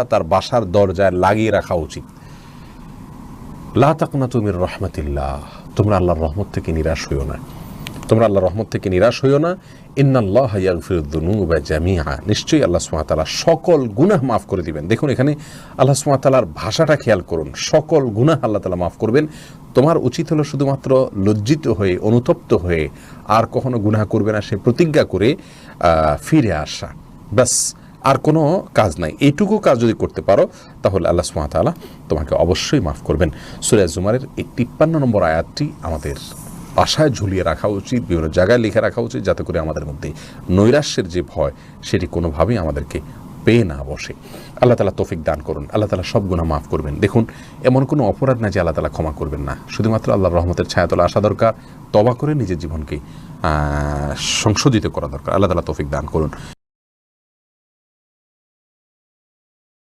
তার বাসার দরজায় লাগিয়ে রাখা উচিত। লা তাকনাতু মির রাহমাতিল্লাহ, তোমরা আল্লাহর রহমত থেকে নিরাশ হইও না, তোমরা আল্লাহর রহমত থেকে নিরাশ হইও না। ইন্নাল্লাহা ইয়াগফিরুয যুনুবা জামিআ, নিশ্চয়ই আল্লাহ সুবহানাহু ওয়া তাআলা সকল গুনাহ মাফ করে দিবেন। দেখুন এখানে আল্লাহ সুবহানাহু ওয়া তাআলার ভাষাটা খেয়াল করুন, সকল গুনাহ আল্লাহ তাআলা মাফ করবেন। তোমার উচিত হলো শুধুমাত্র লজ্জিত হয়ে, অনুতপ্ত হয়ে আর কখনো গুনাহ করবে না সে প্রতিজ্ঞা করে ফিরে আসা, ব্যাস, আর কোনো কাজ নাই। এইটুকু কাজ যদি করতে পারো তাহলে আল্লাহ সুবহানাহু ওয়া তাআলা তোমাকে অবশ্যই মাফ করবেন। সূরা জুমারের এই 53 নম্বর আয়াতটি আমাদের আশায় ঝুলিয়ে রাখা উচিত, বিভিন্ন জায়গায় লিখে রাখা উচিত, যাতে করে আমাদের মধ্যে নৈরাশ্যের যে ভয় সেটি কোনোভাবেই আমাদেরকে পেয়ে না বসে। আল্লাহ তাআলা তৌফিক দান করুন, আল্লাহ তাআলা সব গুনাহ মাফ করবেন। দেখুন এমন কোনো অপরাধ না যে আল্লাহ তাআলা ক্ষমা করবেন না, শুধুমাত্র আল্লাহর রহমতের ছায়াতলে আসা দরকার, তওবা করে নিজের জীবনকে সংশোধিত করা দরকার। আল্লাহ তাআলা তৌফিক দান করুন।